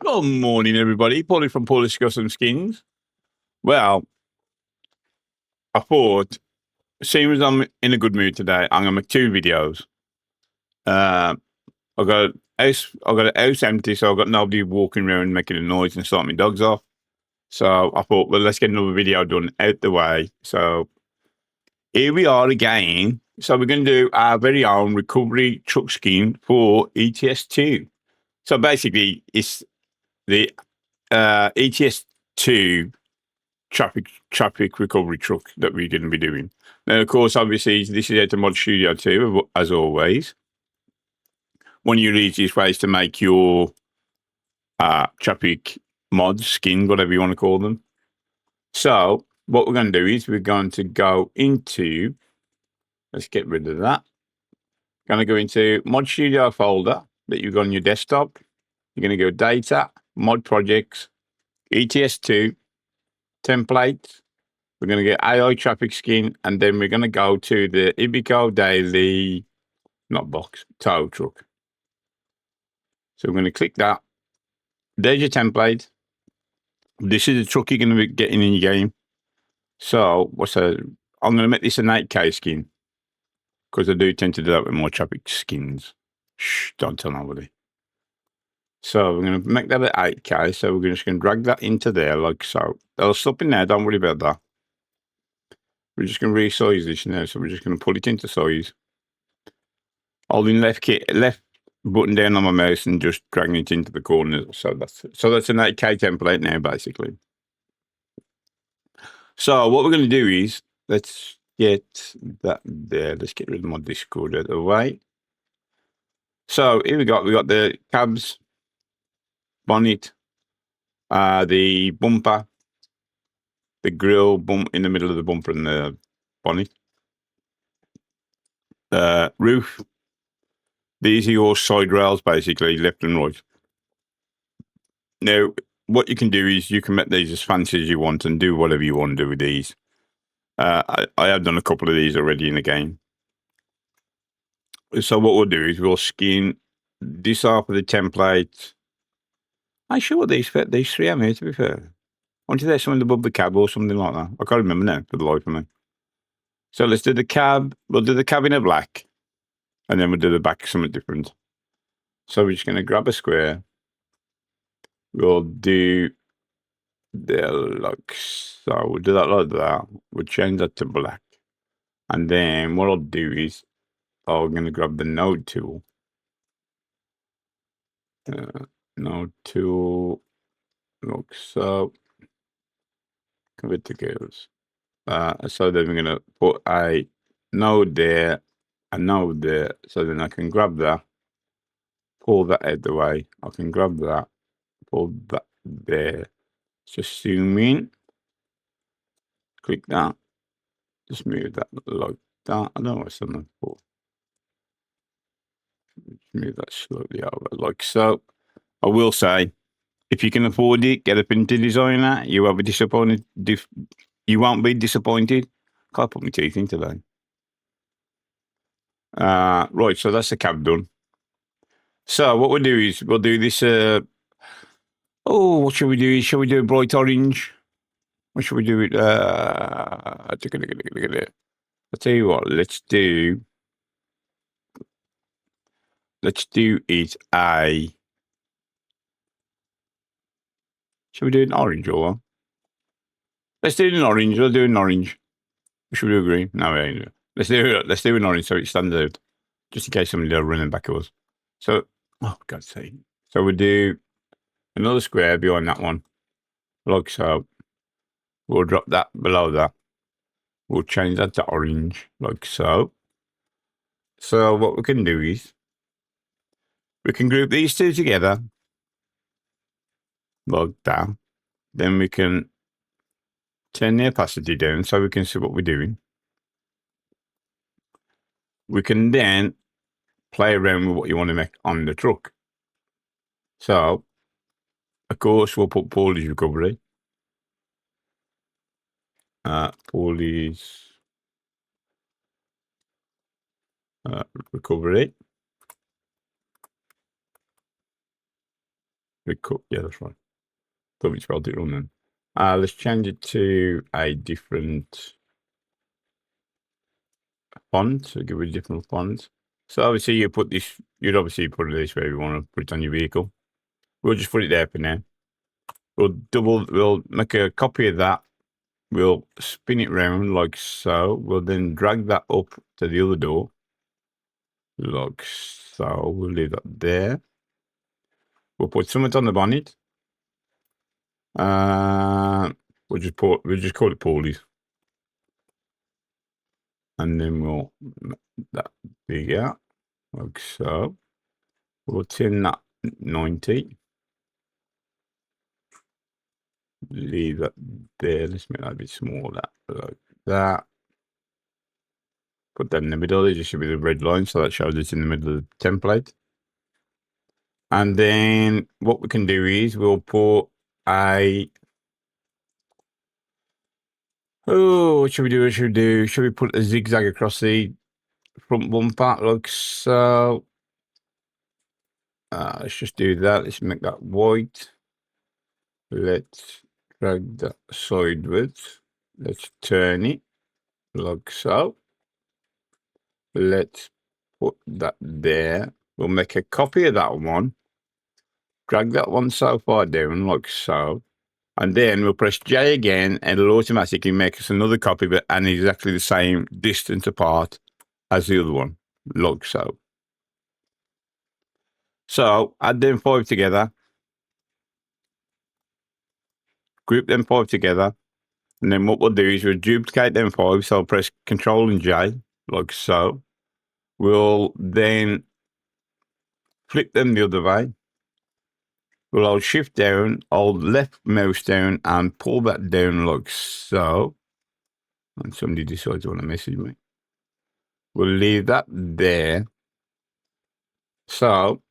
Good morning, everybody. Paulie from Polish Custom Skins. Well, I thought, seeing as I'm in a good mood today, I'm gonna make two videos. Uh, I got a house empty, so I've got nobody walking around making a noise and starting my dogs off. So I thought, well, let's get another video done out the way. So here we are again. So we're going to do our very own recovery truck skin for ETS2. So basically, it's the ETS2 traffic recovery truck that we're going to be doing. Now, of course, obviously, this is out of Mod Studio 2, as always. One of your easiest ways to make your traffic mod skin, whatever you want to call them. So, what we're going to do is we're going to go into, let's get rid of that. Going to go into Mod Studio folder that you've got on your desktop. You're going to go Data, Mod Projects, ETS2, Templates. We're going to get AI traffic skin, and then we're going to go to the Ibico Daily, not box, tow truck. So we're going to click that. There's your template. This is the truck you're going to be getting in your game. So I'm going to make this an 8K skin because I do tend to do that with more traffic skins. Shh, don't tell nobody. So we're going to make that at 8K. So we're just going to drag that into there like so. That'll stop in there. Don't worry about that. We're just going to resize this now. So we're just going to pull it into size. Holding left button down on my mouse and just dragging it into the corner. So that's an 8K template now, basically. So what we're going to do is let's get that there. Let's get rid of my Discord out of the way. So here we got the cabs, bonnet, the bumper, the grill bump in the middle of the bumper and the bonnet, roof. These are your side rails, basically, left and right. Now, what you can do is you can make these as fancy as you want and do whatever you want to do with these. I have done a couple of these already in the game. So what we'll do is we'll skin this off of the template. I'm sure these three are here, to be fair. Aren't there something above the cab or something like that? I can't remember now for the life of me. So let's do the cab. We'll do the cab in a black. And then we'll do the back something different. So we're just going to grab a square. We'll do like so. We'll do that like that. We'll change that to black. And then what I'll do is I'm going to grab the node tool. Node tool. Look, so convert to girls. So then we're going to put a node there, a node there. So then I can grab that, pull that out the way. I can grab that, pull that there. Just zoom in, click that, just move that like that. I don't know what's on the for. Move that slightly over like so. I will say, if you can afford it, get a printer designer. You won't be disappointed. You won't be disappointed. Can't put my teeth in today. Right, so that's the cab done. So what we'll do is we'll do this. What should we do? Shall we do a bright orange? What should we do? I'll tell you what. Let's do it a. Should we do an orange or what? Let's do an orange. We'll do an orange. Should we do green? No, we ain't. Let's do an orange so it stands out, just in case somebody are running back at us. So, oh God's sake! So we'll do another square behind that one, like so. We'll drop that below that. We'll change that to orange, like so. So what we can do is we can group these two together, like that. Then we can turn the opacity down so we can see what we're doing. We can then play around with what you want to make on the truck. So, of course, we'll put Paulie's recovery. Paulie's recovery. Yeah, that's right. Thought we spelled it wrong then. Let's change it to a different font. So give it a different font. So obviously you put this, you'd obviously put it this way if you want to put it on your vehicle. We'll just put it there for now. We'll make a copy of that. We'll spin it round like so. We'll then drag that up to the other door. Like so. We'll leave that there. We'll put something on the bonnet. We'll just call it Paulie's. And then we'll make that bigger. Like so. We'll turn that 90. Leave that there. Let's make that a bit smaller. Like that. Put that in the middle. There just should be the red line, so that shows it's in the middle of the template. And then what we can do is we'll put a what should we do? Should we put a zigzag across the front bumper like so? Let's just do that. Let's make that white. Let's drag that sideways. Let's turn it like so. Let's put that there. We'll make a copy of that one. Drag that one so far down like so. And then we'll press J again and it'll automatically make us another copy of it and exactly the same distance apart as the other one, like so. So add them 5 together. Group them 5 together. And then what we'll do is we'll duplicate them 5. So I'll press Control and J, like so. We'll then flip them the other way. We'll hold Shift down, hold left mouse down, and pull that down like so. And somebody decides to want to message me. We'll leave that there. So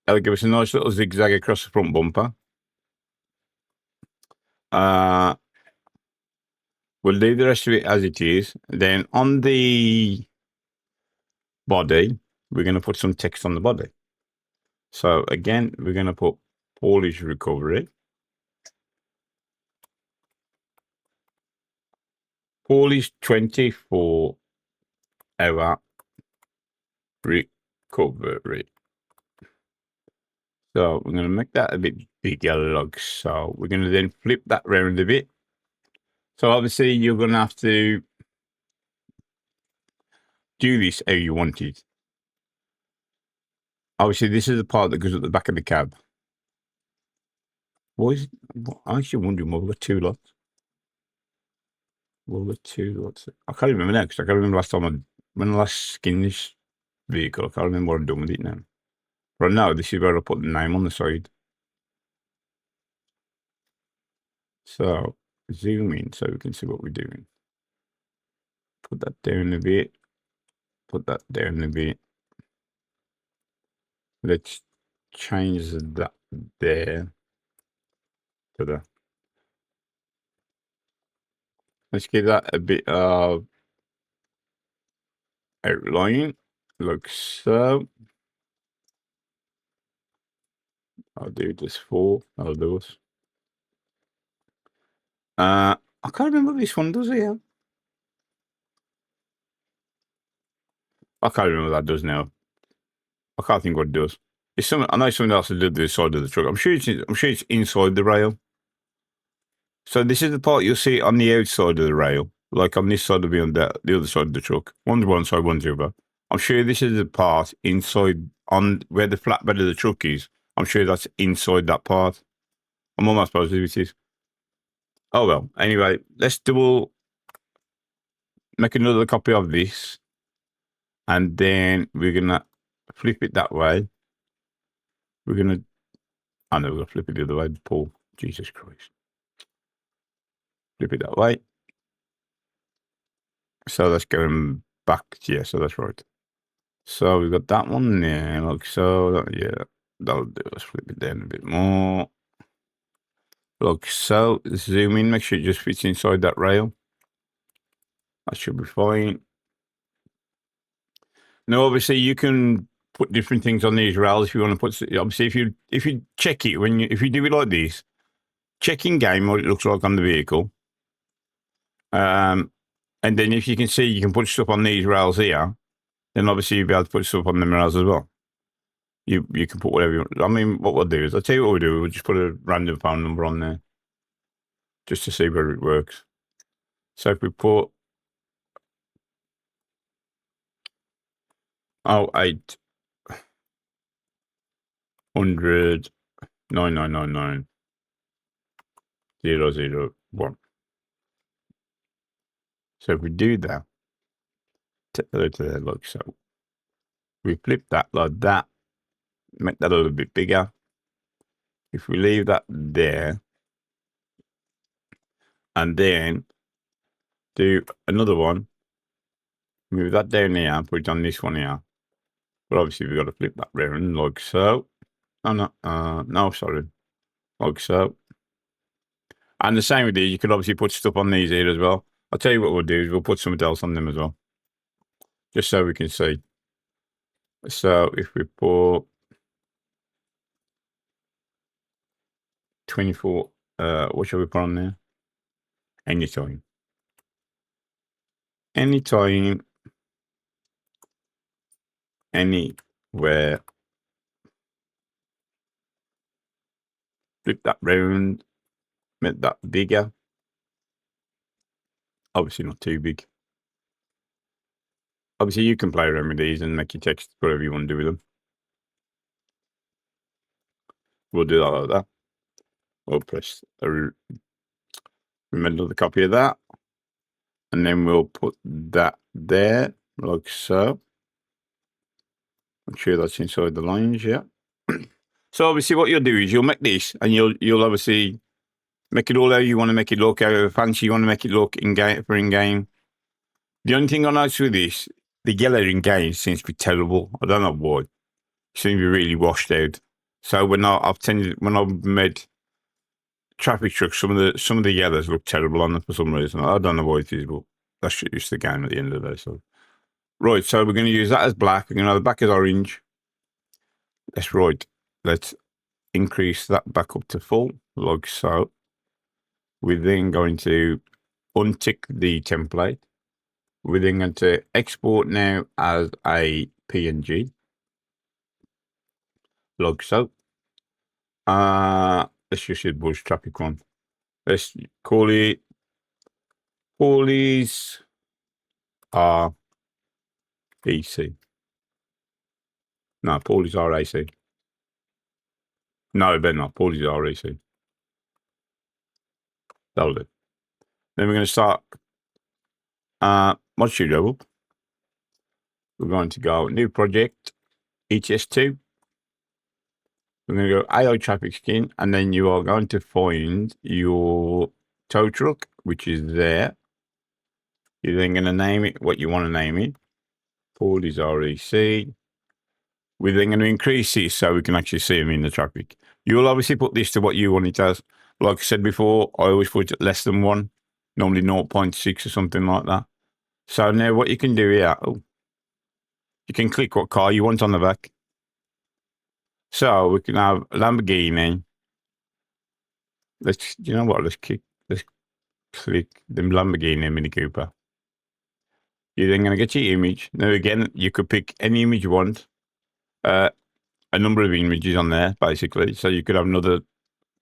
that'll give us a nice little zigzag across the front bumper. We'll leave the rest of it as it is. Then on the body, we're going to put some text on the body. So again, we're going to put Polish recovery. Polish 24-hour recovery. So we're going to make that a bit bigger, like so. We're going to then flip that round a bit. So obviously you're going to have to do this how you want it. Obviously, this is the part that goes at the back of the cab. What is it? I actually wondering why we've got 2 lots. Well, the 2 lots. I can't remember now because I can't remember when I last skinned this vehicle. I can't remember what I've done with it now. But now this is where I put the name on the side. So zoom in so we can see what we're doing. Put that down a bit. Put that down a bit. Let's change that there to the. Let's give that a bit of outline, like so. I'll do this 4. I'll do this. I can't remember what this one does here. I can't remember what that does now. I can't think what it does. It's something. I know something else to do with the side of the truck. I'm sure it's inside the rail. So this is the part you'll see on the outside of the rail, like on this side of the other side of the truck. One's one side, one's the other. I'm sure this is the part inside on where the flatbed of the truck is. I'm sure that's inside that part. I'm almost positive it is. Oh well. Anyway, let's make another copy of this, and then we're gonna flip it that way. We're gonna. I know we're gonna flip it the other way, Paul. Jesus Christ. Flip it that way. So that's going back. Yeah, so that's right. So we've got that one there, like so. Yeah, that'll do. Let's flip it down a bit more. Like so. Zoom in, make sure it just fits inside that rail. That should be fine. Now, obviously, you can put different things on these rails. If you want to put, obviously, if you check it if you do it like this, check in game what it looks like on the vehicle. And then if you can see, you can put stuff on these rails here. Then obviously you'll be able to put stuff on them rails as well. You can put whatever you want. I mean, what we'll do is, I'll tell you what we'll do. We'll just put a random phone number on there just to see whether it works. So if we put 0800 9999 001. So if we do that, like so, we flip that like that, make that a little bit bigger. If we leave that there, and then do another one, move that down here and put it on this one here. But obviously we've got to flip that round like so. Oh no, no, sorry, like so. And the same with these, you could obviously put stuff on these here as well. I'll tell you what we'll do is we'll put something else on them as well, just so we can see. So if we put 24, what shall we put on there? Anytime. Anytime. Anywhere. Flip that round. Make that bigger. Obviously not too big. Obviously you can play around with these and make your text whatever you want to do with them. We'll do that like that. We'll press remember the copy of that. And then we'll put that there, like so. Make sure that's inside the lines, yeah. So obviously what you'll do is you'll make this and you'll obviously make it all how you want to make it look, however fancy you want to make it look in-game for in-game. The only thing I noticed with this, the yellow in-game seems to be terrible. I don't know why. It seems to be really washed out. So when I've made traffic trucks, some of the yellows look terrible on them for some reason. I don't know why it is, but that's just the game at the end of the day. So right, so we're going to use that as black. We're going to have the back as orange. That's right. Let's increase that back up to full, like so. We're then going to untick the template. We're then going to export now as a PNG, like so. Let's just use bush traffic one. Let's call it Paulies REC. No, Paulies RAC. No, better not. Paulies REC. That'll do. Then we're going to start mod studio. We're going to go new project, ETS2. We're going to go AI traffic skin, and then you are going to find your tow truck, which is there. You're then going to name it what you want to name it. Paulies REC. We're then going to increase it so we can actually see them in the traffic. You'll obviously put this to what you want it as. Like I said before, I always put it less than 1, normally 0.6 or something like that. So now what you can do here, you can click what car you want on the back. So we can have Lamborghini. You know what? Let's click the Lamborghini Mini Cooper. You're then going to get your image. Now again, you could pick any image you want. A number of images on there, basically. So you could have another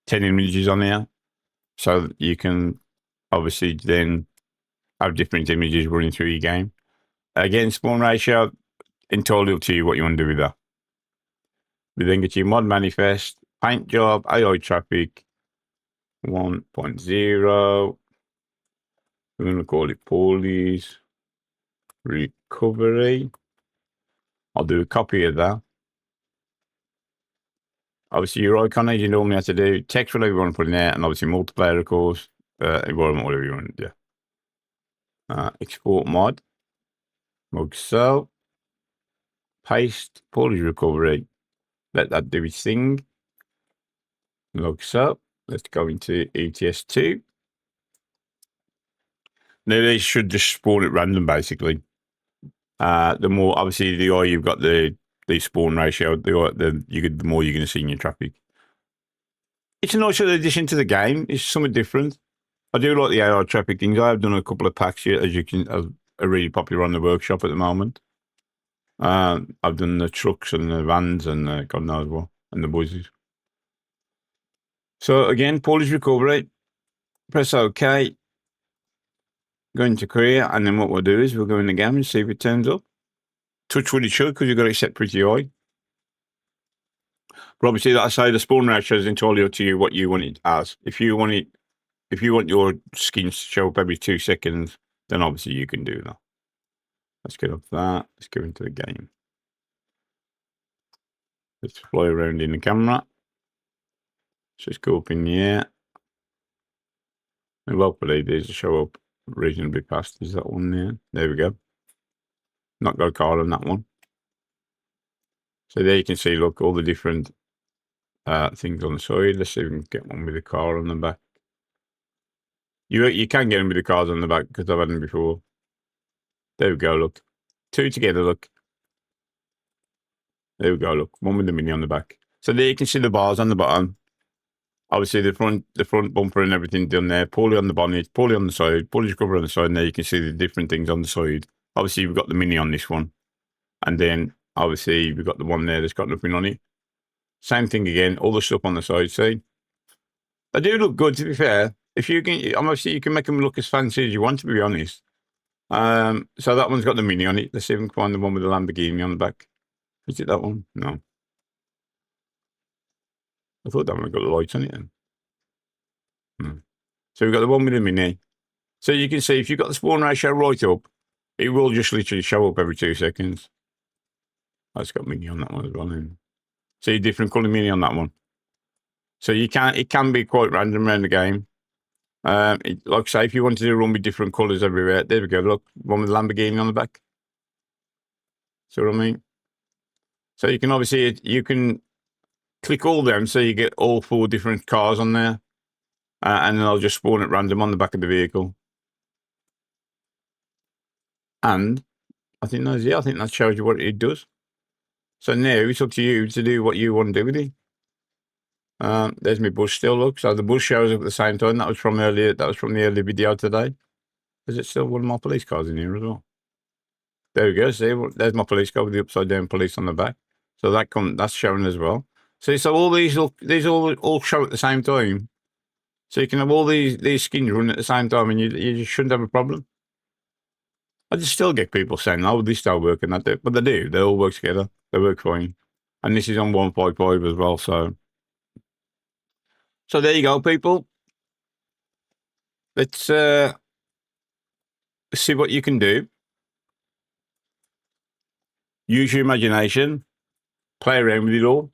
10 images on there. So you can obviously then have different images running through your game. Again, spawn ratio, entirely up to you what you want to do with that. We then get your mod manifest, paint job, AI traffic 1.0. We're going to call it Paulies Recovery. I'll do a copy of that. Obviously, your icon, as you normally have to do, text whatever you want to put in there, and obviously multiplayer, of course, environment, whatever you want to do. Export mod, like so. Paste, Paulies Recovery. Let that do its thing, like so. Let's go into ETS2. Now, they should just spawn at random, basically. The more, obviously, the higher you've got the the spawn ratio, the more you're going to see in your traffic. It's a nice little addition to the game. It's something different. I do like the AI traffic things. I have done a couple of packs here, as you can, are really popular on the workshop at the moment. I've done the trucks and the vans and God knows what, and the buses. So again, Polish recovery. Press OK. Go into Korea, and then what we'll do is we'll go in the game and see if it turns up. Touch wood it should, because you've got it set pretty high. But obviously, like I say, the spawn ratio is entirely up to you what you want it as. If you want your skins to show up every 2 seconds, then obviously you can do that. Let's get off that. Let's go into the game. Let's fly around in the camera. Just go up in the air. And hopefully these will show up reasonably fast. Is that one there? There we go. Not got a car on that one. So there you can see, look, all the different things on the side. Let's see if we can get one with a car on the back. You can get them with the cars on the back because I've had them before. There we go, look. 2 together, look. There we go, look. One with the mini on the back. So there you can see the bars on the bottom. Obviously the front bumper and everything done there. Poorly on the bonnet, poorly on the side, Polish cover on the side, and there you can see the different things on the side. Obviously we've got the mini on this one. And then obviously we've got the one there that's got nothing on it. Same thing again, all the stuff on the side, see? They do look good, to be fair. If you can, obviously you can make them look as fancy as you want, to be honest. So that one's got the mini on it. Let's see if we can find the one with the Lamborghini on the back. Is it that one? No. I thought that one got the lights on it then. So we've got the one with the mini. So you can see if you've got the spawn ratio right up, it will just literally show up every 2 seconds. That's got mini on that one as well. Then. See different colour mini on that one. So it can be quite random around the game. Like I say, if you wanted to run with different colours everywhere, there we go. Look, one with Lamborghini on the back. See what I mean? So you can obviously you can click all them, so you get all 4 different cars on there, and then I'll just spawn at random on the back of the vehicle. And I think that shows you what it does. So now it's up to you to do what you want to do with it. There's my bus still, look. So the bus shows up at the same time. That was from earlier. That was from the earlier video today. Is it still one of my police cars in here as well? There we go. See, there's my police car with the upside down police on the back. So that's showing as well. See, so all these all show at the same time. So you can have all these skins run at the same time, and you just shouldn't have a problem. I just still get people saying, "Oh, this don't work," and that, but they do. They all work together. They work fine. And this is on 155 as well. So there you go, people. Let's see what you can do. Use your imagination. Play around with it all.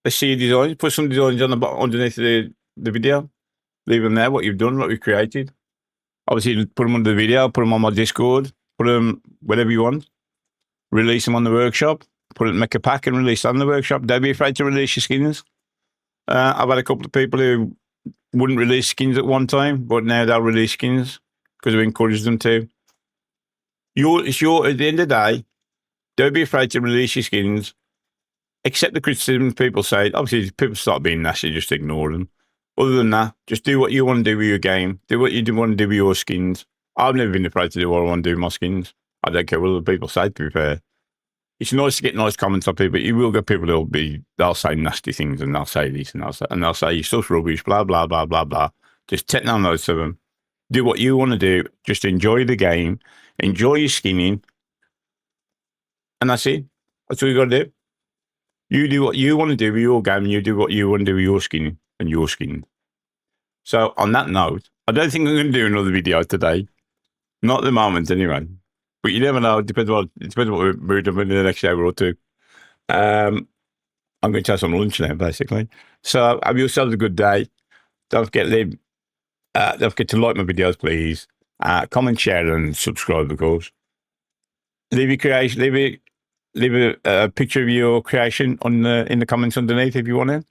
Let's see your designs. Put some designs on the bottom underneath the video. Leave them there, what you've done, what you've created. Obviously, put them under the video, put them on my Discord, put them whatever you want. Release them on the workshop. Make a pack and release them on the workshop. Don't be afraid to release your skins. I've had a couple of people who wouldn't release skins at one time, but now they'll release skins because I've encouraged them to. At the end of the day, don't be afraid to release your skins. Accept the criticism people say. Obviously, if people start being nasty, just ignore them. Other than that, just do what you want to do with your game. Do what you want to do with your skins. I've never been afraid to do what I want to do with my skins. I don't care what other people say, to be fair. It's nice to get nice comments on people, but you will get people they'll say nasty things, and they'll say this, and they'll say your stuff's rubbish, blah, blah, blah, blah, blah. Just take down those to them. Do what you want to do. Just enjoy the game. Enjoy your skinning. And that's it. That's all you got to do. You do what you want to do with your game, and you do what you want to do with your skinning and your skinning. So on that note, I don't think I'm going to do another video today. Not at the moment, anyway. But you never know. It depends what we're doing in the next hour or two. I'm going to have some lunch now, basically. So have yourselves a good day. Don't forget to like my videos, please. Comment, share, and subscribe, of course. Leave a picture of your creation in the comments underneath if you want it.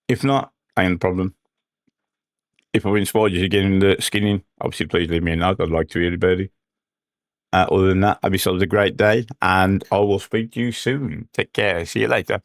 If not, ain't a problem. If I've inspired you to get into skinning, obviously please leave me a note. I'd like to hear about it. Other than that, have yourselves a great day, and I will speak to you soon. Take care. See you later.